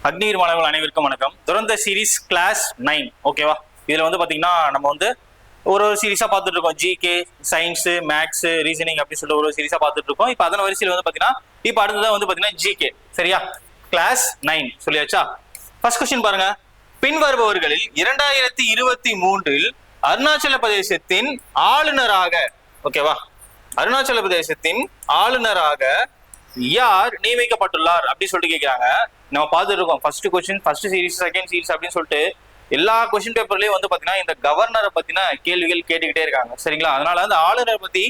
அக்னிர் மாணவர்கள் அனைவருக்கும் வணக்கம். துரந்த சீரீஸ் கிளாஸ் 9 ஓகேவா. இதுல வந்து பாத்தீங்கன்னா நம்ம வந்து ஒரு சீரீஸா பார்த்துட்டு இருக்கோம். ஜிகே, சயின்ஸ், மேக்ஸ், ரீசனிங் அப்படின்னு சொல்லிட்டு ஒரு சீரீஸா பார்த்துட்டு இருக்கோம். இப்போ அதன் வரிசையில் வந்து பாத்தீங்கன்னா இப்போ அடுத்ததான் வந்து பாத்தீங்கன்னா ஜிகே. சரியா, கிளாஸ் 9 சொல்லியாச்சா. ஃபர்ஸ்ட் கொஸ்டின் பாருங்க. பின்வருபவர்களில் 2023 அருணாச்சல பிரதேசத்தின் ஆளுநராக ஓகேவா, அருணாச்சல பிரதேசத்தின் ஆளுநராக யார் நியமிக்கப்பட்டுள்ளார் அப்படின்னு சொல்லிட்டு கேட்கிறாங்க. நம்ம பார்த்துட்டு இருக்கோம் first question, first series, second series அப்படின்னு சொல்லிட்டு எல்லா கொஸ்டின் பேப்பர்லயும் வந்து பாத்தீங்கன்னா இந்த கவர்னரை பத்தின கேள்விகள் கேட்டுக்கிட்டே இருக்காங்க. சரிங்களா, அதனால அந்த ஆளுநரை பத்தி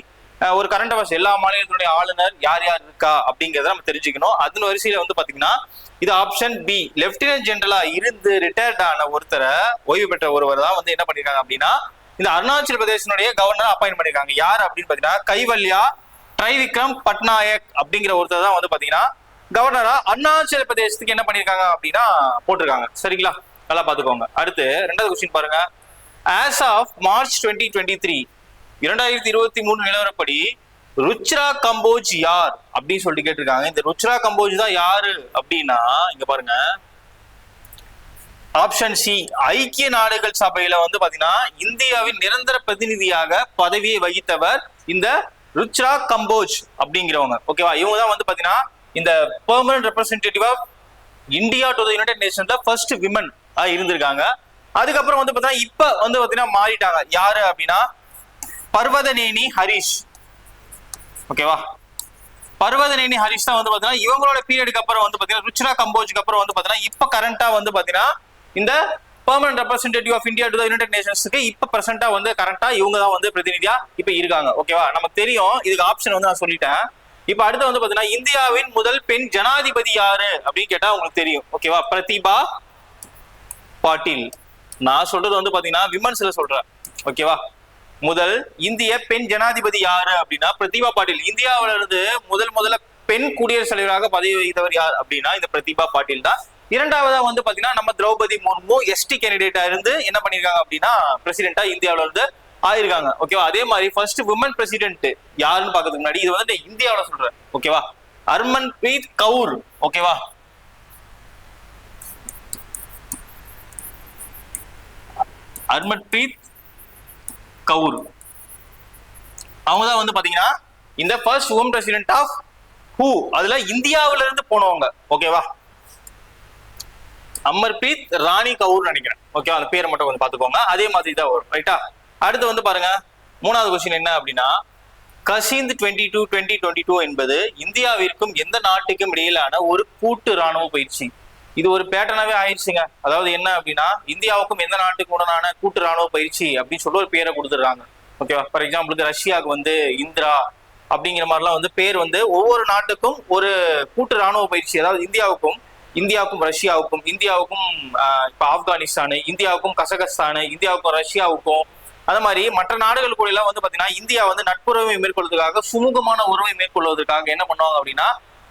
ஒரு கரண்ட் அஃபேர்ஸ், எல்லா மாநிலத்தினுடைய ஆளுநர் யார் யார் இருக்கா அப்படிங்கிறத நம்ம தெரிஞ்சுக்கணும். அதன் வரிசையில வந்து பாத்தீங்கன்னா இது ஆப்ஷன் பி, லெப்டினன்ட் ஜெனரலா இருந்து ரிட்டையர்ட் ஆன ஒருத்தரை, ஓய்வு பெற்ற ஒருவர் தான் வந்து என்ன பண்ணிருக்காங்க அப்படின்னா இந்த அருணாச்சல பிரதேசனுடைய கவர்னர் அப்பாயின்ட் பண்ணிருக்காங்க. யார் அப்படின்னு பாத்தீங்கன்னா கைவல்யா ட்ரைவிக்ரம் பட்நாயக் அப்படிங்கிற ஒருத்தர் தான் வந்து பாத்தீங்கன்னா கவர்னரா அருணாச்சல பிரதேசத்துக்கு என்ன பண்ணிருக்காங்க அப்படின்னா போட்டிருக்காங்க. சரிங்களா, நல்லா பாத்துக்கோங்க. அடுத்து ரெண்டாவது கொஸ்டின் பாருங்க. as of March 2023 2023 நிலவரப்படி ருச்ரா கம்போஜ் யார் அப்படின்னு சொல்லிட்டு கேட்டிருக்காங்க. இந்த ருச்ரா கம்போஜ் தான் யாரு அப்படின்னா இங்க பாருங்க, ஆப்ஷன் சி, ஐக்கிய நாடுகள் சபையில வந்து பாத்தீங்கன்னா இந்தியாவின் நிரந்தர பிரதிநிதியாக பதவியை வகித்தவர் இந்த ருச்ரா கம்போஜ் அப்படிங்கிறவங்க. ஓகேவா, இவங்க தான் வந்து பாத்தீங்கன்னா இந்த permanent representative of India to the United நேஷன்ஸ்ல ஃபர்ஸ்ட் விமன் இருந்திருக்காங்க. அதுக்கப்புறம் வந்து பாத்தீங்கன்னா இப்ப வந்து பாத்தீங்கன்னா மாறிட்டாங்க. யாரு அப்படின்னா பர்வதனேனி ஹரிஷ். ஓகேவா, பர்வதனேனி ஹரிஷ் தான் வந்து பாத்தீங்கன்னா இவங்களோட பீரியடுக்கு அப்புறம் வந்து பாத்தீங்கன்னா ருச்ரா கம்போஜுக்கு அப்புறம் வந்து பாத்தீங்கன்னா இப்ப கரண்டா வந்து பாத்தீங்கன்னா இந்த permanent representative of India to the United நேஷன்ஸ்க்கு இப்ப பிரசன்டா வந்து கரண்டா இவங்க தான் வந்து பிரதிநிதியா இப்ப இருக்காங்க. ஓகேவா, நமக்கு தெரியும். இதுக்கு ஆப்ஷன் வந்து நான் சொல்லிட்டேன். இப்ப அடுத்து வந்து பாத்தீங்கன்னா இந்தியாவின் முதல் பெண் ஜனாதிபதி யாரு அப்படின்னு கேட்டா உங்களுக்கு தெரியும். ஓகேவா, பிரதிபா பாட்டீல். நான் சொல்றது வந்து பாத்தீங்கன்னா விமன்ஸ்ல சொல்றேன். ஓகேவா, முதல் இந்திய பெண் ஜனாதிபதி யாரு அப்படின்னா பிரதிபா பாட்டீல். இந்தியாவில இருந்து முதல்ல பெண் குடியரசுத் தலைவராக பதவி வகித்தவர் யார் அப்படின்னா இந்த பிரதிபா பாட்டீல் தான். இரண்டாவதா வந்து பாத்தீங்கன்னா நம்ம திரௌபதி முர்மு எஸ்டி கேண்டிடேட்டா இருந்து என்ன பண்ணிருக்காங்க அப்படின்னா பிரசிடென்டா இந்தியாவில இருந்து ஆயிருக்காங்க. ஓகேவா, அதே மாதிரி ஃபர்ஸ்ட் விமன் பிரசிடென்ட் யாருன்னு பாக்கிறதுக்கு முன்னாடி இது வந்து இந்தியாவில சொல்றேன். ஓகேவா, ஹர்மன்பிரீத் கவுர். ஓகேவா, ஹர்மன்பிரீத் கவுர் அவங்க தான் வந்து பாத்தீங்கன்னா இந்த first women president of who, அதுல இந்தியாவில இருந்து போனவங்க. ஓகேவா, அமர்பிரீத் ராணி கவுர் நினைக்கிறேன். ஓகேவா, அந்த பேரை மட்டும் கொஞ்சம் பாத்துக்கோங்க. அதே மாதிரி தான் வரும். ரைட்டா, அடுத்து வந்து பாருங்க மூணாவது கொஸ்டின் என்ன அப்படின்னா கசிந்த் 2022 என்பது இந்தியாவிற்கும் எந்த நாட்டுக்கும் இடையிலான ஒரு கூட்டு ராணுவ பயிற்சி. இது ஒரு பேட்டர்னாவே ஆயிடுச்சுங்க. அதாவது என்ன அப்படின்னா இந்தியாவுக்கும் எந்த நாட்டுக்கு உடனான கூட்டு ராணுவ பயிற்சி அப்படின்னு சொல்லி ஒரு பேரை கொடுத்துடுறாங்க. ஓகேவா, ஃபார் எக்ஸாம்பிளுக்கு ரஷ்யாவுக்கு வந்து இந்திரா அப்படிங்கிற மாதிரிலாம் வந்து பேர் வந்து ஒவ்வொரு நாட்டுக்கும் ஒரு கூட்டு ராணுவ பயிற்சி. அதாவது இந்தியாவுக்கும் ரஷ்யாவுக்கும், இந்தியாவுக்கும் இப்ப ஆப்கானிஸ்தானு, இந்தியாவுக்கும் கசகஸ்தானு, இந்தியாவுக்கும் ரஷ்யாவுக்கும், அது மாதிரி மற்ற நாடுகள் கூட எல்லாம் வந்து பாத்தீங்கன்னா இந்தியா வந்து நட்புறவை மேற்கொள்வதற்காக, சுமூகமான உறவை மேற்கொள்வதற்காக என்ன பண்ணுவாங்க அப்படின்னா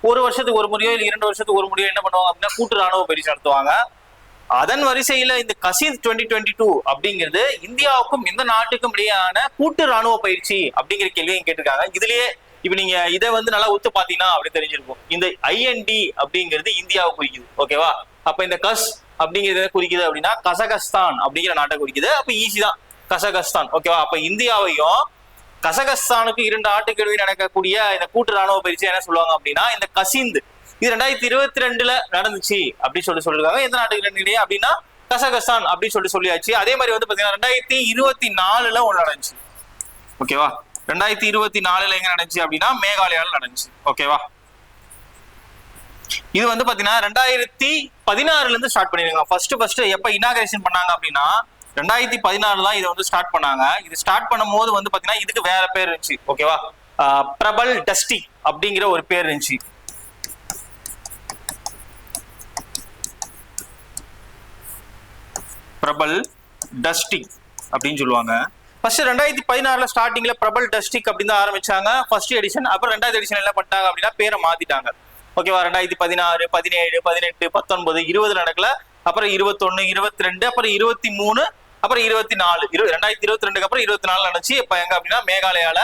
ஒரு வருஷத்துக்கு ஒரு முறையோ இல்லை 2 வருஷத்துக்கு ஒரு முறையோ என்ன பண்ணுவாங்க அப்படின்னா கூட்டு ராணுவ பயிற்சி நடத்துவாங்க. அதன் வரிசையில இந்த கசிந்த் 2022 அப்படிங்கிறது இந்தியாவுக்கும் எந்த நாட்டுக்கும் இடையான கூட்டு ராணுவ பயிற்சி அப்படிங்கிற கேள்வியும் கேட்டிருக்காங்க. இதுலயே இப்ப நீங்க இதை வந்து நல்லா ஒத்து பாத்தீங்கன்னா அப்படி தெரிஞ்சிருக்கும். இந்த ஐஎன்டி அப்படிங்கிறது இந்தியாவை குறிக்குது. ஓகேவா, அப்ப இந்த கஸ் அப்படிங்கிறது குறிக்குது அப்படின்னா கசகஸ்தான் அப்படிங்கிற நாட்டை குறிக்குது. அப்ப ஈஸி தான் கசகஸ்தான். ஓகேவா, அப்ப இந்தியாவையும் கசகஸ்தானுக்கு 2 நாட்டுக்கு இடையே நடக்கக்கூடிய இந்த கூட்டு ராணுவ பயிற்சி என்ன சொல்லுவாங்க அப்படின்னா இந்த கசிந்த். இது 2022 நடந்துச்சு அப்படின்னு சொல்லிருக்காங்க. எந்த நாட்டுக்கு இடையே அப்படின்னா கசகஸ்தான் அப்படின்னு சொல்லியாச்சு. அதே மாதிரி வந்து பாத்தீங்கன்னா 2024 ஒண்ணு நடந்துச்சு. ஓகேவா, 2024 எங்க நடந்துச்சு அப்படின்னா மேகாலயால நடந்துச்சு. ஓகேவா, இது வந்து பாத்தீங்கன்னா 2016 இருந்து ஸ்டார்ட் பண்ணிருக்காங்க. ஃபர்ஸ்ட் எப்ப இனாகிரேஷன் பண்ணாங்க அப்படின்னா 2016 தான் இதை வந்து ஸ்டார்ட் பண்ணாங்க. இது ஸ்டார்ட் பண்ணும் போது வந்து பாத்தீங்கன்னா இதுக்கு வேற பேர் இருந்துச்சு. ஓகேவா, பிரபல் டஸ்டிக் அப்படிங்கிற ஒரு பேர் இருந்துச்சு. பிரபல் டஸ்டிக் அப்படின்னு சொல்லுவாங்க. ஃபர்ஸ்ட் 2016 ஸ்டார்டிங்ல பிரபல் டஸ்டிக் அப்படின்னு தான் ஆரம்பிச்சாங்க ஃபர்ஸ்ட் எடிஷன். அப்புறம் 2வது எடிஷன் என்ன பண்ணிட்டாங்க அப்படின்னா பேரை மாத்திட்டாங்க. ஓகேவா, 2016, 17, 18, 19, 20 நடக்கல. அப்புறம் 21, 22, அப்புறம் 23, அப்புறம் 24, 2022 அப்புறம் 24 நடந்துச்சு. இப்ப எங்க அப்படின்னா மேகாலயால.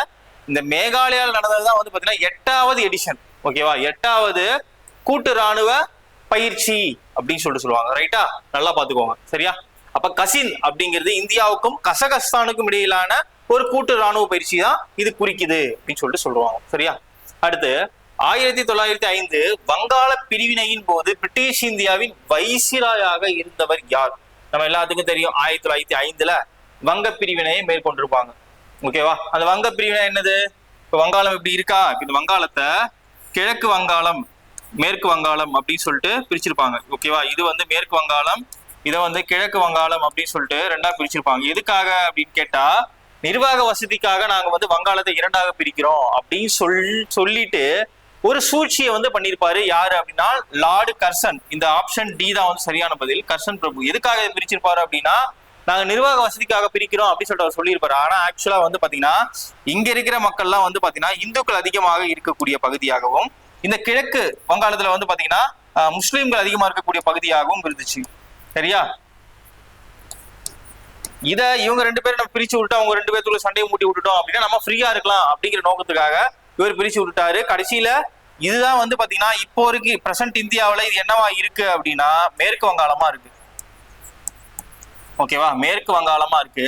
இந்த மேகாலயால நடந்ததுதான் வந்து பாத்தீங்கன்னா 8வது எடிஷன். ஓகேவா, 8வது கூட்டு ராணுவ பயிற்சி அப்படின்னு சொல்லுவாங்க. ரைட்டா? நல்லா பாத்துக்கோங்க. சரியா? அப்ப கசின் அப்படிங்கிறது இந்தியாவுக்கும் கசகஸ்தானுக்கும் இடையிலான ஒரு கூட்டு ராணுவ பயிற்சி தான் இது குறிக்குது அப்படின்னு சொல்லுவாங்க. சரியா? அடுத்து 1905 வங்காள பிரிவினையின் போது பிரிட்டிஷ் இந்தியாவின் வைசிராயாக இருந்தவர் யார்? நம்ம எல்லாத்துக்கும் தெரியும் 1905 வங்க பிரிவினையை மேற்கொண்டிருப்பாங்க. ஓகேவா? அந்த வங்க பிரிவினை என்னது? இப்ப வங்காளம் எப்படி இருக்கா? இந்த வங்காளத்தை கிழக்கு வங்காளம், மேற்கு வங்காளம் அப்படின்னு சொல்லிட்டு பிரிச்சிருப்பாங்க. ஓகேவா? இது வந்து மேற்கு வங்காளம், இதை வந்து கிழக்கு வங்காளம் அப்படின்னு சொல்லிட்டு ரெண்டா பிரிச்சிருப்பாங்க. எதுக்காக அப்படின்னு கேட்டா, நிர்வாக வசதிக்காக நாங்க வந்து வங்காளத்தை இரண்டாக பிரிக்கிறோம் அப்படின்னு சொல்லிட்டு ஒரு சூழ்ச்சியை வந்து பண்ணியிருப்பாரு. யாரு அப்படின்னா லார்டு கர்சன். இந்த ஆப்ஷன் டி தான் வந்து சரியான பதில். கர்சன் பிரபு எதுக்காக பிரிச்சிருப்பாரு அப்படின்னா, நாங்க நிர்வாக வசதிக்காக பிரிக்கிறோம் அப்படின்னு சொல்லிட்டு அவர் சொல்லியிருப்பாரு. ஆனா ஆக்சுவலா வந்து பாத்தீங்கன்னா இங்க இருக்கிற மக்கள்லாம் வந்து பாத்தீங்கன்னா இந்துக்கள் அதிகமாக இருக்கக்கூடிய பகுதியாகவும், இந்த கிழக்கு வங்காளத்துல வந்து பாத்தீங்கன்னா முஸ்லிம்கள் அதிகமா இருக்கக்கூடிய பகுதியாகவும் இருந்துச்சு. சரியா? இத இவங்க ரெண்டு பேரும் நம்ம பிரிச்சு விட்டு அவங்க ரெண்டு பேருக்குள்ள சண்டையை மூட்டி விட்டுட்டோம் அப்படின்னா நம்ம ஃப்ரீயா இருக்கலாம் அப்படிங்கிற நோக்கத்துக்காக இவர் பிரிச்சு விட்டுட்டாரு. கடைசியில இதுதான் வந்து பாத்தீங்கன்னா இப்போ இருக்கு பிரசன்ட் இந்தியாவில இது என்னவா இருக்கு அப்படின்னா மேற்கு வங்காளமா இருக்கு. ஓகேவா? மேற்கு வங்காளமா இருக்கு.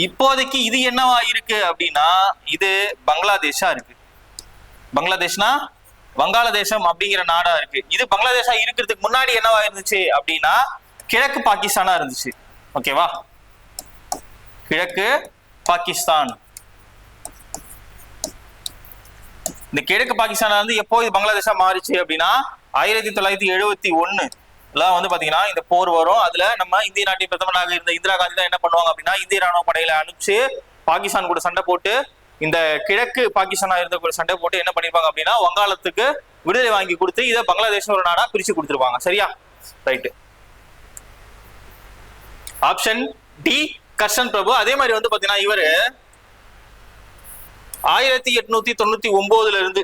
இப்போதைக்கு இது என்னவா இருக்கு அப்படின்னா இது பங்களாதேஷா இருக்கு. பங்களாதேஷ்னா வங்காளதேசம் அப்படிங்கிற நாடா இருக்கு. இது பங்களாதேஷா இருக்கிறதுக்கு முன்னாடி என்னவா இருந்துச்சு அப்படின்னா கிழக்கு பாகிஸ்தானா இருந்துச்சு. ஓகேவா? கிழக்கு பாகிஸ்தான். இந்த கிழக்கு பாகிஸ்தான் வந்து எப்போ இது பங்களாதேஷா மாறிச்சு அப்படின்னா 1971 வந்து பாத்தீங்கன்னா இந்த போர் வரும். அதுல நம்ம இந்திய நாட்டின் பிரதமராக இருந்த இந்திரா காந்தி தான் என்ன பண்ணுவாங்க அப்படின்னா இந்திய ராணுவ படையில அனுப்பிச்சு பாகிஸ்தான் கூட சண்டை போட்டு இந்த கிழக்கு பாகிஸ்தானா இருந்த கூட சண்டை போட்டு என்ன பண்ணிருப்பாங்க அப்படின்னா வங்காளத்துக்கு விடுதலை வாங்கி கொடுத்து இதை பங்களாதேஷ் ஒரு நாடா பிரிச்சு கொடுத்துருப்பாங்க. சரியா? ரைட்டு. ஆப்ஷன் டி கர்சன் பிரபு. அதே மாதிரி வந்து பாத்தீங்கன்னா இவரு 1899 இருந்து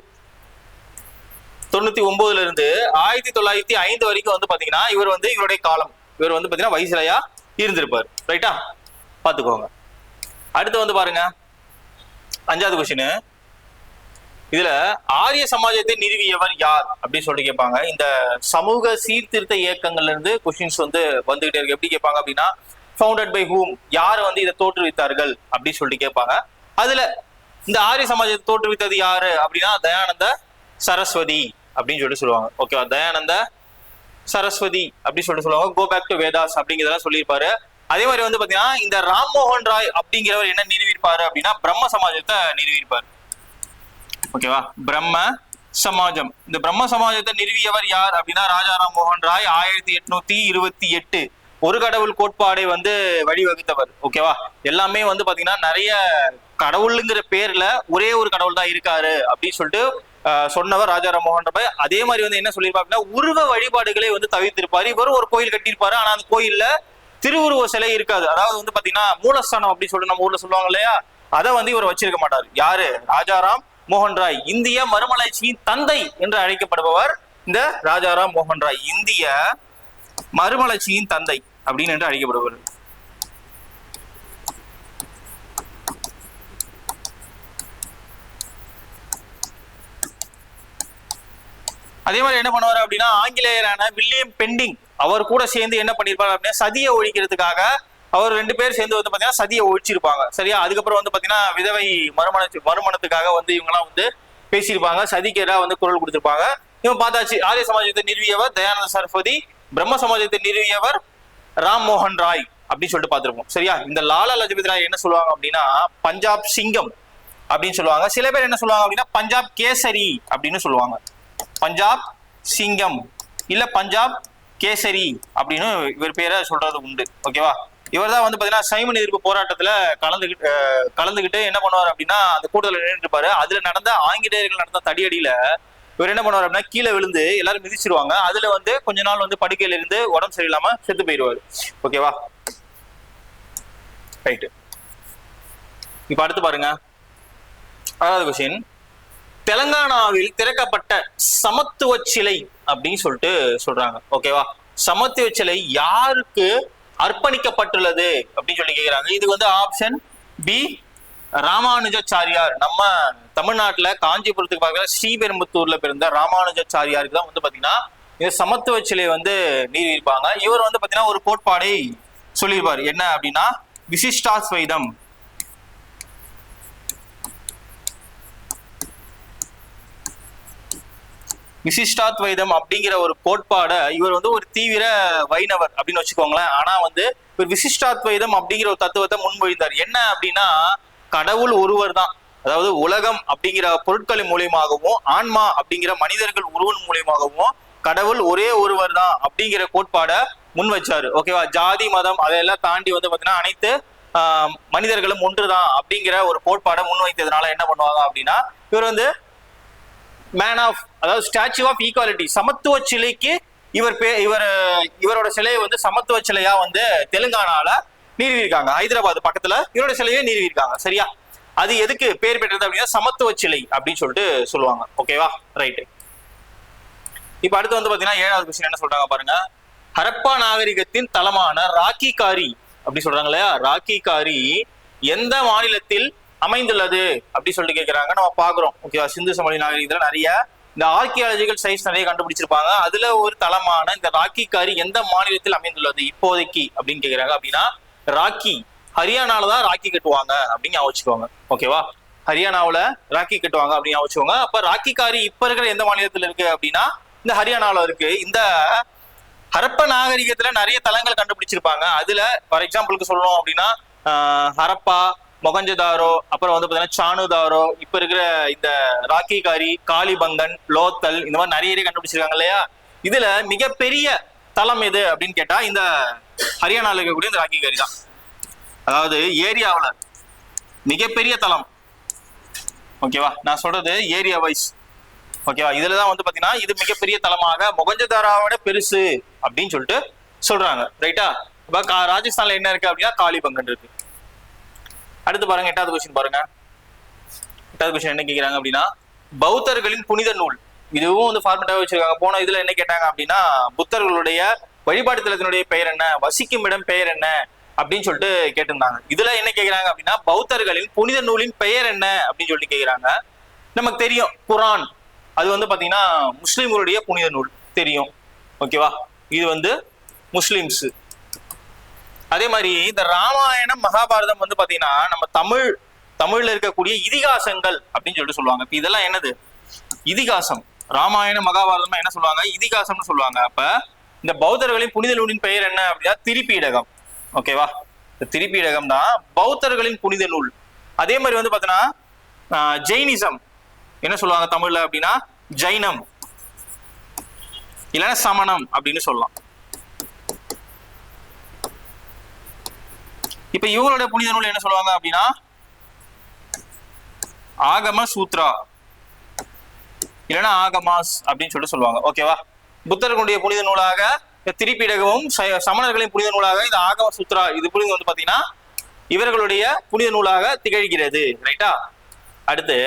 1905 வரைக்கும் வந்து பாத்தீங்கன்னா இவர் வந்து இவருடைய காலம் இவர் வந்து பாத்தீங்கன்னா வைசிராயா இருந்திருப்பாரு. ரைட்டா? பாத்துக்கோங்க. அடுத்து வந்து பாருங்க 5வது கொஸ்டின். இதுல ஆரிய சமாஜத்தை நிறுவியவர் யார் அப்படின்னு சொல்லிட்டு கேட்பாங்க. இந்த சமூக சீர்திருத்த இயக்கங்கள்ல இருந்து கொஸ்டின்ஸ் வந்து வந்துகிட்டே இருக்கு. எப்படி கேட்பாங்க அப்படின்னா ஃபவுண்டட் பை ஹூம், யார் வந்து இதை தோற்றுவித்தார்கள் அப்படின்னு சொல்லிட்டு கேட்பாங்க. அதுல இந்த ஆரிய சமாஜத்தை தோற்றுவித்தது யாரு அப்படின்னா தயானந்த சரஸ்வதி அப்படின்னு சொல்லிட்டு சொல்லுவாங்க. ஓகேவா? தயானந்த சரஸ்வதி அப்படின்னு சொல்லிட்டு சொல்லுவாங்க. கோ பேக் டு வேதாஸ் அப்படிங்கிறதெல்லாம் சொல்லியிருப்பாரு. அதே மாதிரி வந்து பாத்தீங்கன்னா இந்த ராம்மோகன் ராய் அப்படிங்கிறவர் என்ன நிறுவியிருப்பாரு அப்படின்னா பிரம்ம சமாஜத்தை நிறுவியிருப்பாரு. ஓகேவா? பிரம்ம சமாஜம். இந்த பிரம்ம சமாஜத்தை நிறுவியவர் யார் அப்படின்னா ராஜா ராம்மோகன் ராய். 1828 ஒரு கடவுள் கோட்பாடை வந்து வழிவகுத்தவர். ஓகேவா? எல்லாமே வந்து பாத்தீங்கன்னா நிறைய கடவுளுங்கிற பேர்ல ஒரே ஒரு கடவுள் தான் இருக்காரு அப்படின்னு சொல்லிட்டு சொன்னவர் ராஜா ராம்மோகன் ராய். அதே மாதிரி வந்து என்ன சொல்லியிருப்பாரு அப்படின்னா உருவ வழிபாடுகளை வந்து தவிர்த்திருப்பாரு. இவரும் ஒரு கோயில் கட்டியிருப்பாரு. ஆனா அந்த கோயில்ல திருவுருவ சிலை இருக்காது. அதாவது வந்து பாத்தீங்கன்னா மூலஸ்தானம் அப்படின்னு சொல்லிட்டு நம்ம ஊர்ல சொல்லுவாங்க இல்லையா, அதை வந்து இவர் வச்சிருக்க மாட்டாரு. யாரு? ராஜாராம் மோகன் ராய். இந்திய மறுமலர்ச்சியின் தந்தை என்று அழைக்கப்படுபவர் இந்த ராஜாராம் மோகன் ராய். இந்திய மறுமலர்ச்சியின் தந்தை அப்படின்னு என்று அழைக்கப்படுபவர். அதே மாதிரி என்ன பண்ணுவாரு அப்படின்னா ஆங்கிலேயரான வில்லியம் பெண்டிங் அவர் கூட சேர்ந்து என்ன பண்ணிருப்பாரு அப்படின்னா சதியை ஒழிக்கிறதுக்காக அவர் 2 பேர் சேர்ந்து வந்து பாத்தீங்கன்னா சதியை ஒழிச்சிருப்பாங்க. சரியா? அதுக்கப்புறம் வந்து பாத்தீங்கன்னா விதவை மறுமணத்துக்காக வந்து இவங்கெல்லாம் வந்து பேசியிருப்பாங்க. சதிக்கு எதிராக வந்து குரல் கொடுத்திருப்பாங்க. இவன் பார்த்தாச்சு. ஆரிய சமாஜத்தை நிறுவியவர் தயானந்த சரஸ்வதி, பிரம்ம சமாஜத்தை நிறுவியவர் ராம் மோகன் ராய் அப்படின்னு சொல்லிட்டு பார்த்திருப்போம். சரியா? இந்த லாலா லஜபதி ராய் என்ன சொல்லுவாங்க அப்படின்னா பஞ்சாப் சிங்கம் அப்படின்னு சொல்லுவாங்க. சில பேர் என்ன சொல்லுவாங்க அப்படின்னா பஞ்சாப் கேசரி அப்படின்னு சொல்லுவாங்க. பஞ்சாப் சிங்கம் இல்ல பஞ்சாப் கேசரி அப்படின்னு இவர் பேரை சொல்றது உண்டு. ஓகேவா? இவர் தான் வந்து பாத்தீங்கன்னா சைமன் எதிர்ப்பு போராட்டத்துல கலந்துகிட்டு என்ன பண்ணுவார் அப்படின்னா அந்த கூட்டத்தில் நின்றுட்டு இருப்பாரு. அதுல நடந்த ஆங்கிலேயர்கள் நடந்த தடியடியில இவர் என்ன பண்ணுவார் அப்படின்னா கீழே விழுந்து எல்லாரும் மிதிச்சிருவாங்க. அதுல வந்து கொஞ்ச நாள் வந்து படுக்கையில இருந்து உடம்பு சரியில்லாம செத்து போயிடுவாரு. ஓகேவா? ரைட்டு. இப்ப அடுத்து பாருங்க 6வது கொஸ்டின். தெலங்கானாவில் திறக்கப்பட்ட சமத்துவ சிலை அப்படின்னு சொல்லிட்டு சொல்றாங்க. ஓகேவா? சமத்துவ சிலை யாருக்கு அர்ப்பணிக்கப்பட்டுள்ளது அப்படின்னு சொல்லி கேக்குறாங்க. இது வந்து ஆப்ஷன் பி ராமானுஜாச்சாரியார். நம்ம தமிழ்நாட்டுல காஞ்சிபுரத்துக்கு பார்க்கல ஸ்ரீபெரும்புத்தூர்ல பிறந்த ராமானுஜாச்சாரியாருக்கு தான் வந்து பாத்தீங்கன்னா இந்த சமத்துவ சிலை வந்து நிறுவியிருப்பாங்க. இவர் வந்து பாத்தீங்கன்னா ஒரு கோட்பாடை சொல்லியிருப்பார். என்ன அப்படின்னா விசிஷ்டாத்வைதம். விசிஷ்டாத்வைதம் அப்படிங்கிற ஒரு கோட்பாடை இவர் வந்து ஒரு தீவிர வைணவர் அப்படின்னு வச்சுக்கோங்களேன். ஆனா வந்து ஒரு விசிஷ்டாத்வைதம் அப்படிங்கிற ஒரு தத்துவத்தை முன்மொழிந்தார். என்ன அப்படின்னா கடவுள் ஒருவர் தான், அதாவது உலகம் அப்படிங்கிற பொருட்களின் மூலியமாகவும் ஆன்மா அப்படிங்கிற மனிதர்கள் உருவன் மூலியமாகவும் கடவுள் ஒரே ஒருவர் தான் அப்படிங்கிற கோட்பாடை முன் வச்சாரு. ஓகேவா? ஜாதி மதம் அதையெல்லாம் தாண்டி வந்து பாத்தீங்கன்னா அனைத்து மனிதர்களும் ஒன்றுதான் அப்படிங்கிற ஒரு கோட்பாடை முன்வைத்ததுனால என்ன பண்ணுவாங்க அப்படின்னா இவர் வந்து மேன் ஆஃப், அதாவது ஸ்டாச்சு ஆஃப் ஈக்வாலிட்டி, சமத்துவ சிலைக்கு இவரோட சிலையை வந்து சமத்துவ சிலையா வந்து தெலுங்கானால நிறுவியிருக்காங்க. ஹைதராபாத் பக்கத்துல இவரோட சிலையை நிறுவியிருக்காங்க. சரியா? அது எதுக்கு பேர் பெற்றது அப்படின்னா சமத்துவ சிலை அப்படின்னு சொல்லிட்டு சொல்லுவாங்க. ஓகேவா? ரைட்டு. இப்ப அடுத்து வந்து பாத்தீங்கன்னா 7வது கொஸ்டின் என்ன சொல்றாங்க பாருங்க. ஹரப்பா நாகரிகத்தின் தலமான ராக்கி காரி அப்படி சொல்றாங்க இல்லையா, ராக்கி காரி எந்த மாநிலத்தில் அமைந்துள்ளது அப்படி சொல்லிட்டு கேட்கிறாங்க. நம்ம பாக்குறோம். ஓகேவா? சிந்து சமவெளி நாகரிகத்துல நிறைய இந்த ஆர்கியாலஜிக்கல் சைட்ஸ் நிறைய கண்டுபிடிச்சிருப்பாங்க. அதுல ஒரு தலமான இந்த ராக்கி காரி எந்த மாநிலத்தில் அமைந்துள்ளது இப்போதைக்கு அப்படின்னு கேட்கிறாங்க. அப்படின்னா ராக்கி, ஹரியானால தான் ராக்கி கட்டுவாங்க அப்படின்னு யோசிச்சுக்கோங்க. ஓகேவா? ஹரியானாவுல ராக்கி கட்டுவாங்க அப்படின்னு யோசிச்சுக்கோங்க. அப்ப ராக்கி காரி இப்ப இருக்கிற எந்த மாநிலத்தில் இருக்கு அப்படின்னா இந்த ஹரியானால இருக்கு. இந்த ஹரப்ப நாகரிகத்துல நிறைய தலங்கள் கண்டுபிடிச்சிருப்பாங்க. அதுல ஃபார் எக்ஸாம்பிளுக்கு சொல்லணும் அப்படின்னா ஹரப்பா, மொகஞ்சதாரோ, அப்புறம் வந்து பாத்தீங்கன்னா சானுதாரோ, இப்ப இருக்கிற இந்த ராக்கி காரி, காளிபங்கன், லோத்தல், இந்த மாதிரி நிறைய கண்டுபிடிச்சிருக்காங்க இல்லையா. இதுல மிகப்பெரிய தலம் எது அப்படின்னு கேட்டா இந்த ஹரியானால இருக்கக்கூடிய இந்த ராக்கி காரி தான். அதாவது ஏரியாவுல மிகப்பெரிய தலம். ஓகேவா? நான் சொல்றது ஏரியா வைஸ். ஓகேவா? இதுலதான் வந்து பாத்தீங்கன்னா இது மிகப்பெரிய தலமாக மொகஞ்சதாராவோட பெருசு அப்படின்னு சொல்லிட்டு சொல்றாங்க. ரைட்டா? இப்ப ராஜஸ்தான்ல என்ன இருக்கு அப்படின்னா காளிபங்கன் இருக்கு. அடுத்து பாருங்க 8வது கொஸ்டின் பாருங்க. 8வது கொஸ்டின் என்ன கேட்கிறாங்க அப்படின்னா பௌத்தர்களின் புனித நூல். இதுவும் வந்து ஃபார்மேட்டாவே வச்சிருக்காங்க. போன இதுல என்ன கேட்டாங்க அப்படின்னா புத்தர்களுடைய வழிபாடு தலத்தினுடைய பெயர் என்ன, வசிக்கும் இடம் பெயர் என்ன அப்படின்னு சொல்லிட்டு கேட்டிருந்தாங்க. இதுல என்ன கேட்கிறாங்க அப்படின்னா பௌத்தர்களின் புனித நூலின் பெயர் என்ன அப்படின்னு சொல்லிட்டு கேட்கிறாங்க. நமக்கு தெரியும் குரான், அது வந்து பாத்தீங்கன்னா முஸ்லிம்களுடைய புனித நூல் தெரியும். ஓகேவா? இது வந்து முஸ்லிம்ஸ். அதே மாதிரி இந்த ராமாயணம் மகாபாரதம் வந்து பாத்தீங்கன்னா நம்ம தமிழ்ல இருக்கக்கூடிய இதிகாசங்கள் அப்படின்னு சொல்லிட்டு சொல்லுவாங்க. இப்ப இதெல்லாம் என்னது? இதிகாசம். ராமாயணம் மகாபாரதம் என்ன சொல்லுவாங்க? இதிகாசம்னு சொல்லுவாங்க. அப்ப இந்த பௌத்தர்களின் புனித நூலின் பெயர் என்ன அப்படின்னா திரிபீடகம். ஓகேவா? இந்த திரிபீடகம் தான் பௌத்தர்களின் புனித நூல். அதே மாதிரி வந்து பாத்தீங்கன்னா ஜெயினிசம் என்ன சொல்லுவாங்க தமிழ்ல அப்படின்னா ஜைனம், இல்லைன்னா சமணம் அப்படின்னு சொல்லலாம். இப்ப இவங்களுடைய புனித நூல் என்ன சொல்லுவாங்க அப்படின்னா ஆகம சூத்ரா, இல்லைன்னா ஆகமாஸ் அப்படின்னு சொல்லிட்டு சொல்லுவாங்க. ஓகேவா? புத்தர்களுடைய புனித நூலாக திரிபீடகமும் சமணர்களின் புனித நூலாக இந்த ஆகம சூத்ரா இது புனித வந்து பாத்தீங்கன்னா இவர்களுடைய புனித நூலாக திகழ்கிறது. ரைட்டா? அடுத்து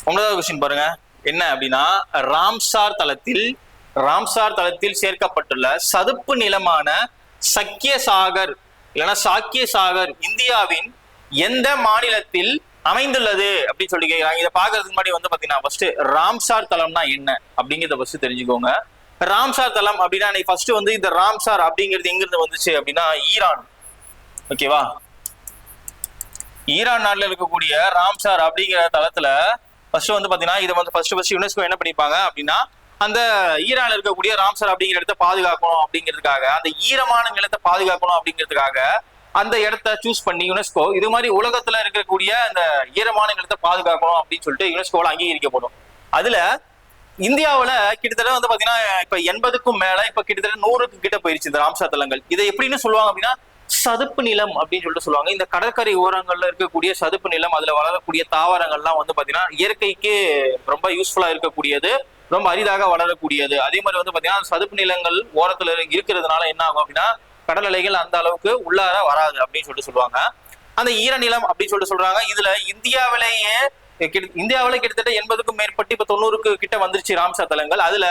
9வது கொஸ்டின் பாருங்க. என்ன அப்படின்னா ராம்சார் தலத்தில் சேர்க்கப்பட்டுள்ள சதுப்பு நிலமான சக்கிய சாகர் இல்லைன்னா சாக்கிய சாகர் இந்தியாவின் எந்த மாநிலத்தில் அமைந்துள்ளது அப்படின்னு சொல்லி கேட்கிறாங்க. இதை பாக்குறதுக்கு முன்னாடி வந்து பாத்தீங்கன்னா ஃபர்ஸ்ட் ராம்சார் தலம்னா என்ன அப்படிங்கிறத ஃபர்ஸ்ட் தெரிஞ்சுக்கோங்க. ராம்சார் தலம் அப்படின்னா ஃபர்ஸ்ட் வந்து இந்த ராம்சார் அப்படிங்கிறது எங்கிருந்து வந்துச்சு அப்படின்னா ஈரான். ஓகேவா? ஈரான் நாட்டுல இருக்கக்கூடிய ராம்சார் அப்படிங்கிற தலத்துல ஃபர்ஸ்ட் வந்து பாத்தீங்கன்னா இதை வந்து ஃபர்ஸ்ட் யுனெஸ்கோ என்ன பண்ணிப்பாங்க அப்படின்னா அந்த ஈரான்ல இருக்கக்கூடிய ராம்சார் அப்படிங்கிற இடத்த பாதுகாக்கணும் அப்படிங்கிறதுக்காக, அந்த ஈரமான நிலத்தை பாதுகாக்கணும் அப்படிங்கிறதுக்காக அந்த இடத்த சூஸ் பண்ணி யுனெஸ்கோ இது மாதிரி உலகத்துல இருக்கக்கூடிய அந்த ஈரமான நிலத்தை பாதுகாக்கணும் அப்படின்னு சொல்லிட்டு யுனெஸ்கோல அங்கீகரிக்கப்படும். அதுல இந்தியாவுல கிட்டத்தட்ட வந்து பாத்தீங்கன்னா இப்ப 80க்கும் மேல இப்ப கிட்டத்தட்ட 100க்கு கிட்ட போயிருச்சு இந்த ராம்சார் தலங்கள். இதை எப்படின்னு சொல்லுவாங்க அப்படின்னா சதுப்பு நிலம் அப்படின்னு சொல்லிட்டு சொல்லுவாங்க. இந்த கடற்கரை ஓரங்கள்ல இருக்கக்கூடிய சதுப்பு நிலம், அதுல வளரக்கூடிய தாவரங்கள்லாம் வந்து பாத்தீங்கன்னா இயற்கைக்கு ரொம்ப யூஸ்ஃபுல்லா இருக்கக்கூடியது, ரொம்ப அரிதாக வளரக்கூடியது. அதே மாதிரி வந்து பாத்தீங்கன்னா சதுப்பு நிலங்கள் ஓரத்துல இருக்கிறதுனால என்ன ஆகும் அப்படின்னா கடல் அலைகள் அந்த அளவுக்கு உள்ளார வராது அப்படின்னு சொல்லிட்டு சொல்லுவாங்க. அந்த ஈரநிலம் அப்படின்னு சொல்லிட்டு சொல்றாங்க. இதுல இந்தியாவில கிட்டத்தட்ட 80க்கும் மேற்பட்டு இப்ப 90க்கு கிட்ட வந்துருச்சு ராம்சார் தலங்கள். அதுல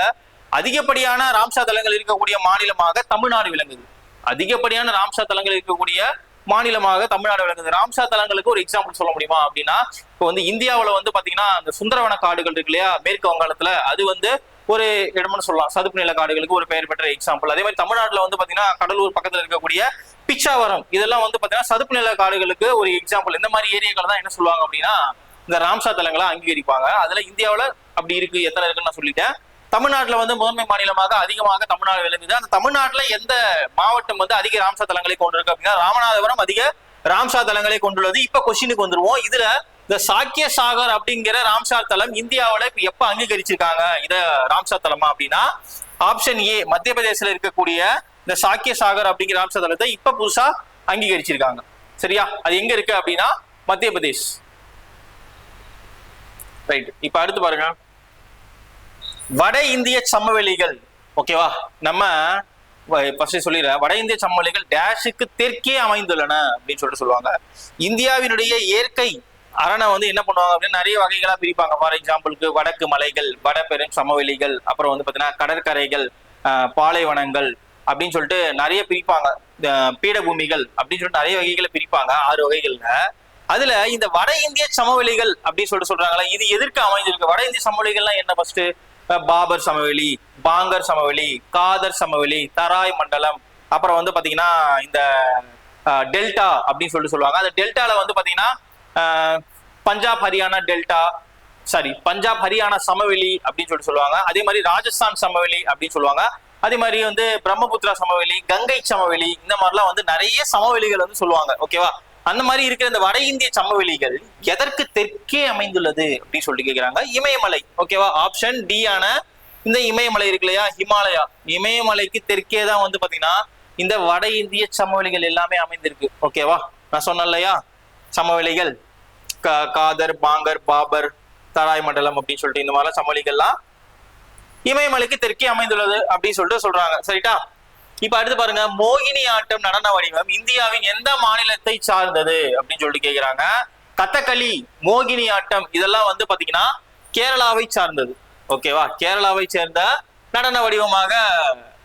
அதிகப்படியான ராம்சார் தலங்கள் இருக்கக்கூடிய மாநிலமாக தமிழ்நாடு விளங்குது. அதிகப்படியான ராம்சார் தலங்கள் இருக்கக்கூடிய மாநிலமாக தமிழ்நாடு விளங்குது. ராம்சார் தலங்களுக்கு ஒரு எக்ஸாம்பிள் சொல்ல முடியுமா அப்படின்னா இப்போ வந்து இந்தியாவில வந்து பாத்தீங்கன்னா அந்த சுந்தரவன காடுகள் இருக்கு இல்லையா மேற்கு வங்காளத்துல, அது வந்து ஒரு இடம்னு சொல்லலாம். சதுப்பு நில காடுகளுக்கு ஒரு பெயர் பெற்ற எக்ஸாம்பிள். அதே மாதிரி தமிழ்நாட்டுல வந்து பாத்தீங்கன்னா கடலூர் பக்கத்துல இருக்கக்கூடிய பிச்சாவரம் இதெல்லாம் வந்து பாத்தீங்கன்னா சதுப்பு நில காடுகளுக்கு ஒரு எக்ஸாம்பிள். இந்த மாதிரி ஏரியாக்கள் தான் என்ன சொல்லுவாங்க அப்படின்னா இந்த ராம்சார் தலங்களை அங்கீகரிப்பாங்க. அதுல இந்தியாவில அப்படி இருக்கு, எத்தனை இருக்குன்னு நான் சொல்லிட்டேன். தமிழ்நாட்டுல வந்து முதன்மை மாநிலமாக அதிகமாக தமிழ்நாடு விளங்குது. அந்த தமிழ்நாட்டுல எந்த மாவட்டம் வந்து அதிக ராம்சார் தலங்களை கொண்டிருக்கு அப்படின்னா ராமநாதபுரம் அதிக ராம்சார் தலங்களை கொண்டுள்ளது. இப்ப கொஸ்டினுக்கு வந்துருவோம். இதுல இந்த சாக்கிய சாகர் அப்படிங்கிற ராம்சார் தலம் இந்தியாவில இப்ப எப்ப அங்கீகரிச்சிருக்காங்க இத ராம்சார் தலமா அப்படின்னா ஆப்ஷன் ஏ, மத்திய பிரதேசல இருக்கக்கூடிய இந்த சாக்கிய சாகர் அப்படிங்கிற ராம்சார் தலத்தை இப்ப புதுசா அங்கீகரிச்சிருக்காங்க. சரியா? அது எங்க இருக்கு அப்படின்னா மத்திய பிரதேஷ். ரைட். இப்ப அடுத்து பாருங்க, வட இந்திய சமவெளிகள். ஓகேவா? நம்ம ஃபர்ஸ்ட் சொல்லிடுறேன். வட இந்திய சமவெளிகள் டேஷுக்கு தெற்கே அமைந்துள்ளன அப்படின்னு சொல்லிட்டு சொல்லுவாங்க. இந்தியாவினுடைய இயற்கை அரணை வந்து என்ன பண்ணுவாங்க அப்படின்னு நிறைய வகைகளா பிரிப்பாங்க. ஃபார் எக்ஸாம்பிளுக்கு வடக்கு மலைகள், வட பெரும் சமவெளிகள், அப்புறம் வந்து பாத்தீங்கன்னா கடற்கரைகள், பாலைவனங்கள் அப்படின்னு சொல்லிட்டு நிறைய பிரிப்பாங்க. பீடபூமிகள் அப்படின்னு சொல்லிட்டு நிறைய வகைகளை பிரிப்பாங்க, 6 வகைகள்ல. அதுல இந்த வட இந்திய சமவெளிகள் அப்படின்னு சொல்லிட்டு சொல்றாங்களா, இது எதற்கு அமைஞ்சிருக்கு? வட இந்திய சமவெளிகள்லாம் என்ன? ஃபர்ஸ்ட் பாபர் சமவெளி, பாங்கர் சமவெளி, காதர் சமவெளி, தராய் மண்டலம், அப்புறம் வந்து பாத்தீங்கன்னா இந்த டெல்டா அப்படின்னு சொல்லிட்டு சொல்லுவாங்க. அந்த டெல்டால வந்து பாத்தீங்கன்னா பஞ்சாப் ஹரியானா டெல்டா, பஞ்சாப் ஹரியானா சமவெளி அப்படின்னு சொல்லிட்டு சொல்லுவாங்க. அதே மாதிரி ராஜஸ்தான் சமவெளி அப்படின்னு சொல்லுவாங்க. அதே மாதிரி வந்து பிரம்மபுத்திரா சமவெளி, கங்கை சமவெளி, இந்த மாதிரிலாம் வந்து நிறைய சமவெளிகள் வந்து சொல்லுவாங்க. ஓகேவா? அந்த மாதிரி இருக்கிற இந்த வட இந்திய சமவெளிகள் எதற்கு தெற்கே அமைந்துள்ளது அப்படின்னு சொல்லிட்டு கேட்கிறாங்க. இமயமலை. ஓகேவா? ஆப்ஷன் டி ஆன இந்த இமயமலை இருக்கு இல்லையா, ஹிமாலயா, இமயமலைக்கு தெற்கே தான் வந்து பாத்தீங்கன்னா இந்த வட இந்திய சமவெளிகள் எல்லாமே அமைந்திருக்கு. ஓகேவா? நான் சொன்னேன் இல்லையா, சமவெளிகள் காதர், பாங்கர், பாபர், தராய் மண்டலம் அப்படின்னு சொல்லிட்டு இந்த மாதிரிலாம் சமவெளிகள்லாம் இமயமலைக்கு தெற்கே அமைந்துள்ளது அப்படின்னு சொல்லிட்டு சொல்றாங்க. சரிட்டா? இப்ப அடுத்து பாருங்க, மோகினி ஆட்டம் நடன வடிவம் இந்தியாவின் எந்த மாநிலத்தை சார்ந்தது அப்படின்னு சொல்லிட்டு கேக்குறாங்க. கதகளி, மோகினி ஆட்டம் இதெல்லாம் வந்து பாத்தீங்கன்னா கேரளாவை சார்ந்தது. ஓகேவா? கேரளாவை சேர்ந்த நடன வடிவமாக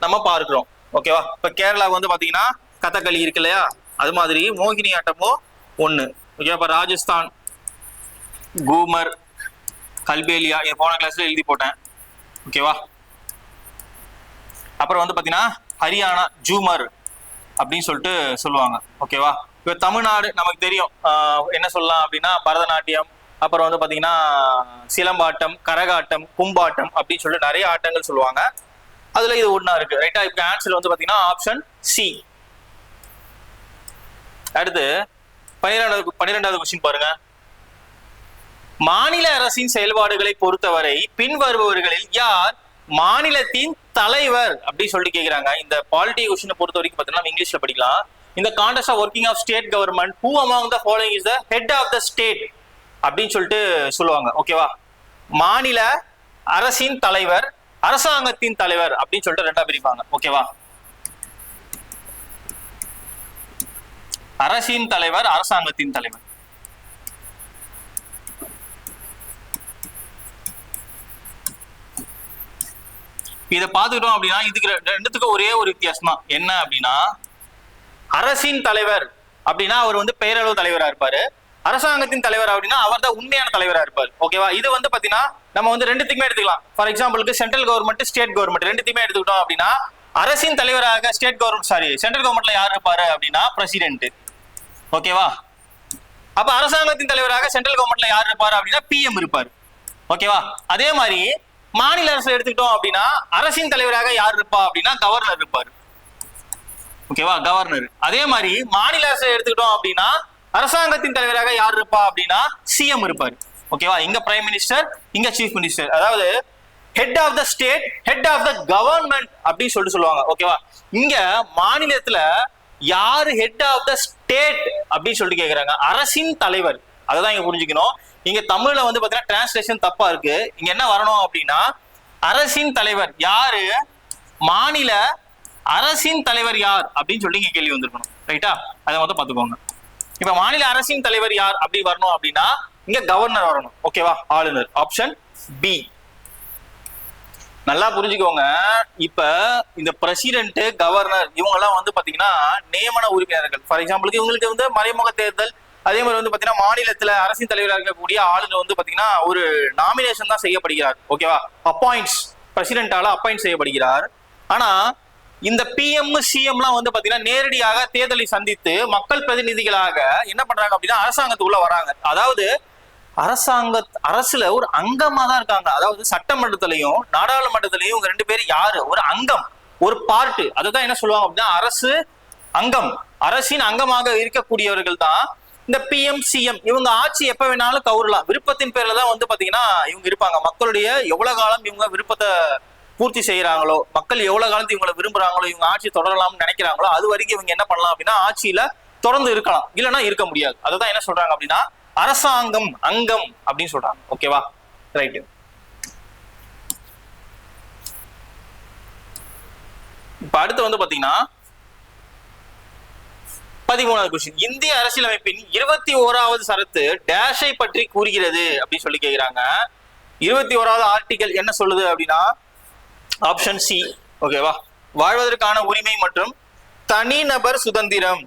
நம்ம பார்க்கிறோம். ஓகேவா? இப்ப கேரளா வந்து பாத்தீங்கன்னா கதகளி இருக்கு இல்லையா, அது மாதிரி மோகினி ஆட்டமும் ஒண்ணு. ஓகே. இப்ப ராஜஸ்தான் கூமர், கல்பேலியா, போன கிளாஸ்ல எழுதி போட்டேன். ஓகேவா? அப்புறம் வந்து பாத்தீங்கன்னா ஹரியானா ஜூமர் அப்படின்னு சொல்லிட்டு சொல்லுவாங்க. ஓகேவா? இப்ப தமிழ்நாடு நமக்கு தெரியும், என்ன சொல்லலாம் அப்படின்னா பரதநாட்டியம், அப்புறம் வந்து பாத்தீங்கன்னா சிலம்பாட்டம், கரகாட்டம், கும்பாட்டம் அப்படின்னு சொல்லிட்டு நிறைய ஆட்டங்கள் சொல்லுவாங்க. அதுல இது ஒண்ணா இருக்கு. ரைட்டா? இப்ப ஆன்சர் வந்து பாத்தீங்கன்னா ஆப்ஷன் சி. அடுத்து 12வது கொஸ்டின் பாருங்க. மாநில அரசின் செயல்பாடுகளை பொறுத்தவரை பின்வருபவர்களில் யார் மாநிலத்தின் தலைவர் அப்படின்னு சொல்லிட்டு கேக்குறாங்க. இந்த பாலிட்டி கொஸ்டினை பொறுத்த வரைக்கும் பாத்தீங்கன்னா இங்கிலீஷ்ல படிக்கலாம். இந்த contest of working of state government who among the following is the head of the state அப்படின்னு சொல்லிட்டு சொல்லுவாங்க. ஓகேவா? மாநில அரசின் தலைவர், அரசாங்கத்தின் தலைவர் அப்படின்னு சொல்லிட்டு ரெண்டா பிரிப்பாங்க. ஓகேவா? அரசின் தலைவர், அரசாங்கத்தின் தலைவர். இதை பார்த்துக்கிட்டோம் அப்படின்னா இதுக்கு ரெண்டுத்துக்கும் ஒரே ஒரு வித்தியாசம் தான். என்ன அப்படின்னா அரசின் தலைவர் அப்படின்னா அவர் வந்து பெயரளவு தலைவரா இருப்பாரு. அரசாங்கத்தின் தலைவர் அப்படின்னா அவர் தான் உண்மையான தலைவரா இருப்பார். ஓகேவா? இது வந்து பாத்தீங்கன்னா நம்ம வந்து ரெண்டுத்துக்குமே எடுத்துக்கலாம். ஃபார் எக்ஸாம்பிளுக்கு சென்ட்ரல் கவர்மெண்ட், ஸ்டேட் கவர்மெண்ட் ரெண்டுத்தையுமே எடுத்துக்கிட்டோம் அப்படின்னா அரசின் தலைவராக ஸ்டேட் கவர்மெண்ட் சென்ட்ரல் கவர்மெண்ட்ல யார் இருப்பாரு அப்படின்னா பிரசிடென்ட். ஓகேவா? அப்ப அரசாங்கத்தின் தலைவராக சென்ட்ரல் கவர்மெண்ட்ல யார் இருப்பாரு அப்படின்னா பிஎம் இருப்பாரு. ஓகேவா? அதே மாதிரி மாநில அரசு எடுத்துக்கிட்டோம் அப்படின்னா அரசின் தலைவராக யார் இருப்பா அப்படின்னா கவர்னர் இருப்பாரு. ஓகேவா? கவர்னர். அதே மாதிரி மாநில அரசு எடுத்துக்கிட்டோம் அப்படின்னா அரசாங்கத்தின் தலைவராக யார் இருப்பா அப்படின்னா சிஎம் இருப்பாரு. ஓகேவா? இங்க பிரைம் மினிஸ்டர், இங்க சீஃப் மினிஸ்டர். அதாவது head of the state, head of the government அப்படின்னு சொல்லிட்டு சொல்லுவாங்க. ஓகேவா? இங்க மாநிலத்துல யாரு ஹெட் ஆஃப் த ஸ்டேட் அப்படின்னு சொல்லிட்டு கேக்குறாங்க, அரசின் தலைவர். அதான் இங்க புரிஞ்சுக்கணும். இங்க தமிழ்ல வந்து பாத்தீங்கன்னா டிரான்ஸ்லேஷன் தப்பா இருக்கு. இங்க என்ன வரணும் அப்படின்னா அரசின் தலைவர் யாரு, மாநில அரசின் தலைவர் யார் அப்படின்னு சொல்லி இங்க கேள்வி வந்திருக்கணும். ரைட்டா? அதை மொத்தம் பாத்துக்கோங்க. இப்ப மாநில அரசின் தலைவர் யார் அப்படி வரணும் அப்படின்னா இங்க கவர்னர் வரணும். ஓகேவா? ஆளுநர். Option B. நல்லா புரிஞ்சுக்கோங்க. இப்ப இந்த பிரசிடென்ட், கவர்னர் இவங்க எல்லாம் வந்து பாத்தீங்கன்னா நியமன உறுப்பினர்கள். ஃபார் எக்ஸாம்பிளுக்கு இவங்களுக்கு வந்து மறைமுக தேர்தல், அதே மாதிரி வந்து பாத்தீங்கன்னா மாநிலத்துல அரசின் தலைவராக இருக்கக்கூடிய ஆளுநர் வந்து பாத்தீங்கன்னா ஒரு நாமினேஷன் தான் செய்யப்படுகிறார். ஓகேவா? அப்பாயிண்ட்ஸ் பிரசிடென்டால அப்பாயிண்ட் செய்யப்படுகிறார். ஆனா இந்த பிஎம் சிஎம்லாம் வந்து பாத்தீங்கன்னா நேரடியாக தேர்தலை சந்தித்து மக்கள் பிரதிநிதிகளாக என்ன பண்றாங்க அப்படின்னா அரசாங்கத்துக்குள்ள வராங்க. அதாவது அரசுல ஒரு அங்கமா தான் இருக்காங்க. அதாவது சட்டமன்றத்திலையும் நாடாளுமன்றத்திலையும் இவங்க 2 பேரும் யாரு, ஒரு அங்கம், ஒரு பார்ட்டு. அதுதான் என்ன சொல்லுவாங்க அப்படின்னா அரசு அங்கம், அரசின் அங்கமாக இருக்கக்கூடியவர்கள் தான் இந்த பிஎம் சிஎம். இவங்க ஆட்சி எப்ப வேணாலும் கவுரலாம், விருப்பத்தின் பேர்ல தான் வந்து பாத்தீங்கன்னா இவங்க இருப்பாங்க. மக்களுடைய எவ்வளவு காலம் இவங்க விருப்பத்தை பூர்த்தி செய்யறாங்களோ, மக்கள் எவ்வளவு காலத்து இவங்களை விரும்புறாங்களோ, இவங்க ஆட்சி தொடரலாம்னு நினைக்கிறாங்களோ அது வரைக்கும் இவங்க என்ன பண்ணலாம் அப்படின்னா ஆட்சியில தொடர்ந்து இருக்கலாம், இல்லைன்னா இருக்க முடியாது. அதுதான் என்ன சொல்றாங்க அப்படின்னா அரசாங்கம் அங்கம் அப்படின்னு சொல்றாங்க. ஓகேவா, ரைட். இப்ப அடுத்து வந்து பாத்தீங்கன்னா 13வது கொஸ்டின். இந்திய அரசியலமைப்பின் 21வது சரத்து டேஷை பற்றி கூறுகிறது அப்படின்னு சொல்லி கேக்குறாங்க. 21வது ஆர்டிகல் என்ன சொல்லுது அப்படின்னா ஆப்ஷன் சி. ஓகேவா, வாழ்வதற்கான உரிமை மற்றும் தனிநபர் சுதந்திரம்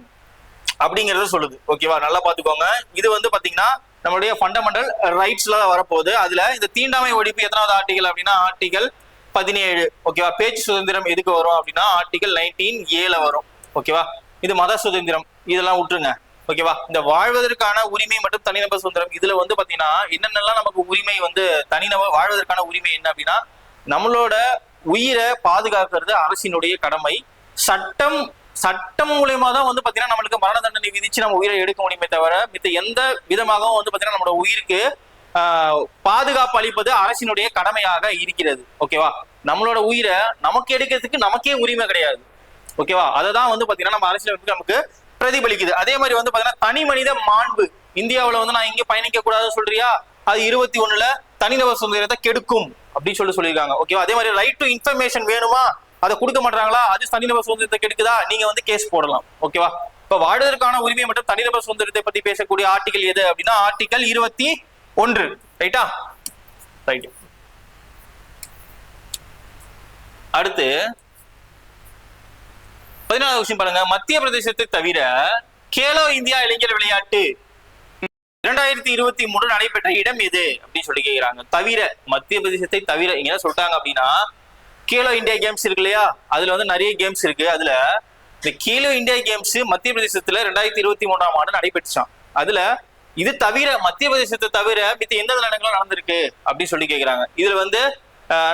அப்படிங்கறத சொல்லுது. ஓகேவா, நல்லா பாத்துக்கோங்க. இது வந்து பாத்தீங்கன்னா நம்மளுடைய ஃபண்டமெண்டல் ரைட்ஸ்ல வரப்போகுது. அதுல இந்த தீண்டாமை ஒழிப்பு எத்தனாவது ஆர்டிகல் அப்படின்னா ஆர்டிகல் 17. ஓகேவா, பேச்சு சுதந்திரம் எதுக்கு வரும் அப்படின்னா ஆர்டிகல் 19A வரும். ஓகேவா, இது மத சுதந்திரம் இதெல்லாம் விட்டுருங்க. ஓகேவா, இந்த வாழ்வதற்கான உரிமை மற்றும் தனிநபர் சுதந்திரம் இதுல வந்து பாத்தீங்கன்னா என்னென்னலாம் நமக்கு உரிமை வந்து தனிநபர் வாழ்வதற்கான உரிமை என்ன அப்படின்னா நம்மளோட உயிரை பாதுகாக்கிறது அரசினுடைய கடமை. சட்டம் மூலியமா தான் வந்து பாத்தீங்கன்னா நம்மளுக்கு மரண தண்டனை விதிச்சு நம்ம உயிரை எடுக்க முடியுமே தவிர மித்த எந்த விதமாகவும் வந்து பாத்தீங்கன்னா நம்மளோட உயிருக்கு பாதுகாப்பு அளிப்பது அரசினுடைய கடமையாக இருக்கிறது. ஓகேவா, நம்மளோட உயிரை நமக்கு எடுக்கிறதுக்கு நமக்கே உரிமை கிடையாது. ஓகேவா, அததான் வந்து பாத்தீங்கன்னா நம்ம அரசியல் நமக்கு பிரதிபலிக்குது. அதே மாதிரி வந்து பாத்தீங்கன்னா தனி மனித மாண்பு இந்தியாவில வந்து நான் இங்க பயணிக்க கூடாதுன்னு சொல்றியா, அது 21ல தனிநபர் சுதந்திரத்தை கெடுக்கும் அப்படின்னு சொல்லியிருக்காங்க. ஓகேவா, அதே மாதிரி ரைட் டு இன்ஃபர்மேஷன் வேணுமா, அதை கொடுக்க மாட்டாங்களா, அது தனிநபர் சுதந்திரத்தை கெடுக்குதா, நீங்க வந்து கேஸ் போடலாம். ஓகேவா, இப்ப வாழ்வதற்கான உரிமை மற்றும் தனிநபர் சுதந்திரத்தை பத்தி பேசக்கூடிய ஆர்டிகல் எது அப்படின்னா ஆர்டிகல் 21. ரைட்டா, ரைட். அடுத்து 14வது விஷயம் பாருங்க. மத்திய பிரதேசத்தை தவிர கேலோ இந்தியா இளைஞர் விளையாட்டு 2023 நடைபெற்ற இடம் எது அப்படின்னு சொல்லி கேட்கிறாங்க. தவிர மத்திய பிரதேசத்தை தவிர இங்க என்ன சொல்லிட்டாங்க அப்படின்னா கேலோ இந்தியா கேம்ஸ் இருக்கு இல்லையா, அதுல வந்து நிறைய கேம்ஸ் இருக்கு. அதுல இந்த கேலோ இந்தியா கேம்ஸ் மத்திய பிரதேசத்துல 2023ஆம் ஆண்டு நடைபெற்றான். அதுல இது தவிர மத்திய பிரதேசத்தை தவிர மித்த எந்த இடங்களும் நடந்திருக்கு அப்படின்னு சொல்லி கேட்கிறாங்க. இதுல வந்து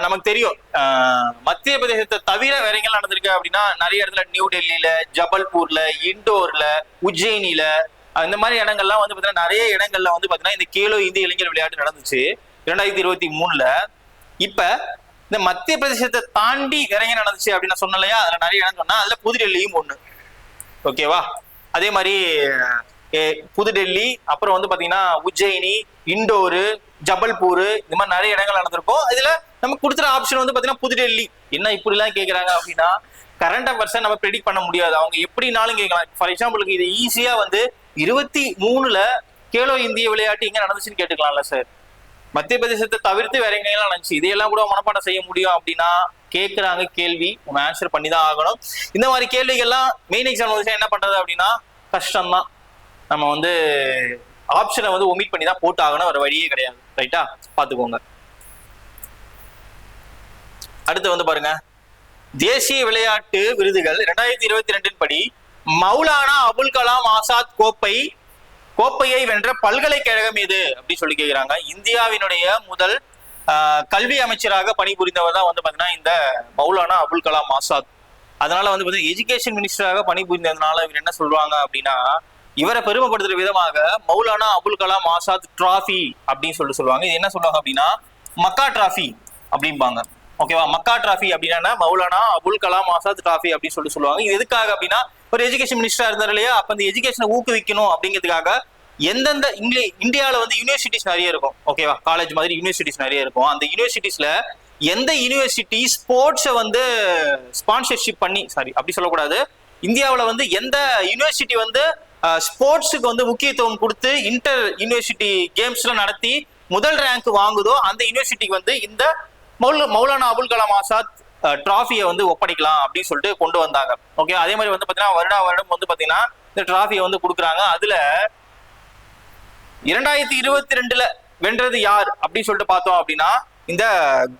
நமக்கு தெரியும் மத்திய பிரதேசத்தை தவிர வேற எங்க நடந்திருக்கு அப்படின்னா நிறைய இடத்துல நியூ டெல்லியில, ஜபல்பூர்ல, இண்டோர்ல, உஜ்ஜயினில இந்த மாதிரி இடங்கள்லாம் வந்து பாத்தீங்கன்னா நிறைய இடங்கள்ல வந்து பாத்தீங்கன்னா இந்த கேலோ இந்திய இளைஞர் விளையாட்டு நடந்துச்சு 2023ல. இப்ப இந்த மத்திய பிரதேசத்தை தாண்டி வேற எங்க நடந்துச்சு அப்படின்னு நான் சொன்னேன் இல்லையா, அதுல நிறைய இடம் சொன்னா அதுல புதுடெல்லியும் ஒண்ணு. ஓகேவா, அதே மாதிரி புதுடெல்லி, அப்புறம் வந்து பாத்தீங்கன்னா உஜ்ஜயினி, இண்டோரு, ஜபல்பூர், இந்த மாதிரி நிறைய இடங்கள் நடந்திருக்கும். இதுல நம்ம கொடுத்துற ஆப்ஷன் வந்து பாத்தீங்கன்னா புதுடெல்லி. என்ன இப்படி எல்லாம் கேக்குறாங்க அப்படின்னா கரண்ட் அஃபேர்ஸை நம்ம ப்ரெடிக்ட் பண்ண முடியாது, அவங்க எப்படினாலும் கேட்கலாம். ஃபார் எக்ஸாம்பிளுக்கு இது ஈஸியா வந்து 23ல கேலோ இந்திய விளையாட்டு எங்க நடந்துச்சுன்னு கேட்டுக்கலாம்ல சார். மத்திய பிரதேசத்தை தவிர்த்து வேற எங்கெல்லாம் நடந்துச்சு, இதையெல்லாம் கூட மனப்பாடம் செய்ய முடியும் அப்படின்னா கேட்கறாங்க கேள்வி, நம்ம ஆன்சர் பண்ணி தான் ஆகணும். இந்த மாதிரி கேள்விகள்லாம் மெயின் எக்ஸாம் வந்து என்ன பண்றது அப்படின்னா கஷ்டம்தான். நம்ம வந்து ஆப்ஷனை வந்து ஒமிட் பண்ணி தான் போட்டு ஆகணும், வேற வழியே கிடையாது. ரைட்டா, பாத்துக்கோங்க. அடுத்து வந்து பாருங்க, தேசிய விளையாட்டு விருதுகள் 2022 படி மௌலானா அபுல் கலாம் ஆசாத் கோப்பையை வென்ற பல்கலைக்கழகம் எது அப்படின்னு சொல்லி கேட்கிறாங்க. இந்தியாவினுடைய முதல் கல்வி அமைச்சராக பணிபுரிந்தவர் தான் வந்து பாத்தீங்கன்னா இந்த மௌலானா அபுல் கலாம் ஆசாத். அதனால வந்து பாத்தீங்கன்னா எஜுகேஷன் மினிஸ்டராக பணிபுரிந்ததுனால இவர் என்ன சொல்றாங்க அப்படின்னா இவரை பெருமைப்படுத்துற விதமாக மௌலானா அபுல் கலாம் ஆசாத் டிராஃபி அப்படின்னு சொல்லுவாங்க. இது என்ன சொல்லுவாங்க அப்படின்னா மக்கா டிராஃபி அப்படிம்பாங்க. ஓகேவா, மக்கா டிராஃபி அப்படின்னா மௌலானா அபுல் கலாம் ஆசாத் டிராஃபி அப்படின்னு சொல்லுவாங்க. இது எதுக்காக அப்படின்னா ஒரு எஜுகேஷன் மினிஸ்டரா இருந்தார் இல்லையா, அப்ப இந்த எஜுகேஷனை ஊக்குவிக்கணும் அப்படிங்கிறதுக்காக எந்தெந்த இந்தியாவில வந்து யூனிவர்சிட்டிஸ் நிறைய இருக்கும். ஓகேவா, காலேஜ் மாதிரி யூனிவர்சிட்டிஸ் நிறைய இருக்கும். அந்த யூனிவர்சிட்டிஸ்ல எந்த யூனிவர்சிட்டி ஸ்போர்ட்ஸை வந்து ஸ்பான்சர்ஷிப் பண்ணி, சாரி அப்படி சொல்லக்கூடாது, இந்தியாவில வந்து எந்த யூனிவர்சிட்டி வந்து ஸ்போர்ட்ஸுக்கு வந்து முக்கியத்துவம் கொடுத்து இன்டர் யூனிவர்சிட்டி கேம்ஸ்ல நடத்தி முதல் ரேங்க் வாங்குதோ அந்த யூனிவர்சிட்டிக்கு வந்து இந்த மௌலானா அபுல் கலாம் ஆசாத் டிராஃபியை வந்து ஒப்படைக்கலாம் அப்படின்னு சொல்லிட்டு கொண்டு வந்தாங்க. ஓகே, அதே மாதிரி வந்து பாத்தீங்கன்னா வருடம் வந்து பாத்தீங்கன்னா இந்த டிராஃபியை வந்து கொடுக்குறாங்க. அதுல 2022ல வென்றது யார் அப்படின்னு சொல்லிட்டு பார்த்தோம் அப்படின்னா இந்த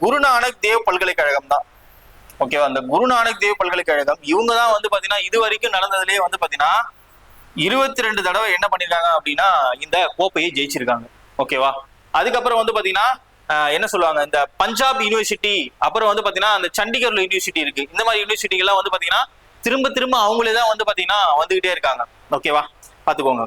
குருநானக் தேவ் பல்கலைக்கழகம் தான். ஓகேவா? அந்த குருநானக் தேவ் பல்கலைக்கழகம் இவங்க தான் வந்து பாத்தீங்கன்னா இது வரைக்கும் நடந்ததுலயே வந்து பாத்தீங்கன்னா 22 தடவை என்ன பண்ணிருக்காங்க அப்படின்னா இந்த கோப்பையை ஜெயிச்சிருக்காங்க. ஓகேவா? அதுக்கப்புறம் வந்து பாத்தீங்கன்னா என்ன சொல்லுவாங்க, இந்த பஞ்சாப் யூனிவர்சிட்டி, அப்புறம் வந்து பாத்தீங்கன்னா அந்த சண்டிகர்ல யூனிவர்சிட்டி இருக்கு. இந்த மாதிரி யூனிவர்சிட்டிகள்லாம் வந்து பாத்தீங்கன்னா திரும்ப அவங்களே தான் வந்து பாத்தீங்கன்னா வந்துகிட்டே இருக்காங்க. ஓகேவா? பாத்துக்கோங்க.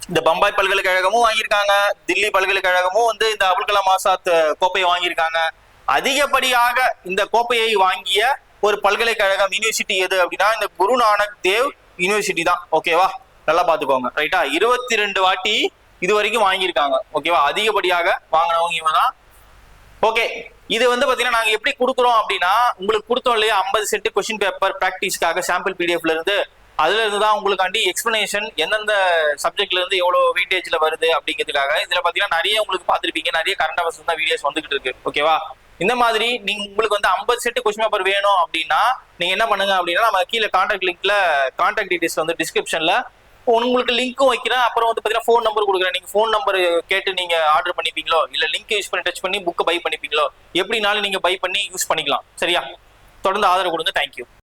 இந்த பம்பாய் பல்கலைக்கழகமும் வாங்கியிருக்காங்க, தில்லி பல்கலைக்கழகமும் வந்து இந்த அபுல் கலாம் ஆசாத் கோப்பையை வாங்கியிருக்காங்க. அதிகப்படியாக இந்த கோப்பையை வாங்கிய ஒரு பல்கலைக்கழகம் யூனிவர்சிட்டி எது அப்படின்னா இந்த குருநானக் தேவ் யூனிவர்சிட்டி தான். ஓகேவா? நல்லா பாத்துக்கோங்க. ரைட்டா? 22 வாட்டி இது வரைக்கும் வாங்கியிருக்காங்க. ஓகேவா? அதிகப்படியாக வாங்கினவங்க இவங்க தான். ஓகே, இது வந்து பாத்தீங்கன்னா நாங்க எப்படி கொடுக்குறோம் அப்படின்னா, உங்களுக்கு கொடுத்தோம் இல்லையா 50 செட் கொஸ்டின் பேப்பர் பிராக்டிஸ்க்காக சாம்பிள் பிடிஎஃப்ல இருந்து, அதுல இருந்து தான் உங்களுக்காண்டி எக்ஸ்பிளனேஷன் எந்தெந்த சப்ஜெக்ட்ல இருந்து எவ்வளவு வெயிட்டேஜ்ல வருது அப்படிங்கிறதுக்காக. இதுல பாத்தீங்கன்னா நிறைய உங்களுக்கு பார்த்திருப்பீங்க, நிறைய கரண்ட் அவர்ஸ் தான் வீடியோஸ் வந்துகிட்டு இருக்கு. ஓகேவா? இந்த மாதிரி நீங்க உங்களுக்கு வந்து 50 செட் கொஸ்டின் பேப்பர் வேணும் அப்படின்னா நீங்க என்ன பண்ணுங்க அப்படின்னா, நம்ம கீழே கான்டாக்ட் லிங்க்ல கான்டாக்ட் டீடைல்ஸ் வந்து டிஸ்கிரிப்ஷன்ல உங்களுக்கு லிங்க்கும் வைக்கிறேன். அப்புறம் வந்து பாத்தீங்கன்னா ஃபோன் நம்பர் கொடுக்குறேன். நீங்க ஃபோன் நம்பர் கேட்டு நீங்க ஆர்டர் பண்ணிப்பீங்களோ, இல்ல லிங்க் யூஸ் பண்ணி டச் பண்ணி புக் பை பண்ணிப்பீங்களோ, எப்படினாலும் நீங்க பை பண்ணி யூஸ் பண்ணிக்கலாம். சரியா? தொடர்ந்து ஆதரவு கொடுங்க. தேங்க்யூ.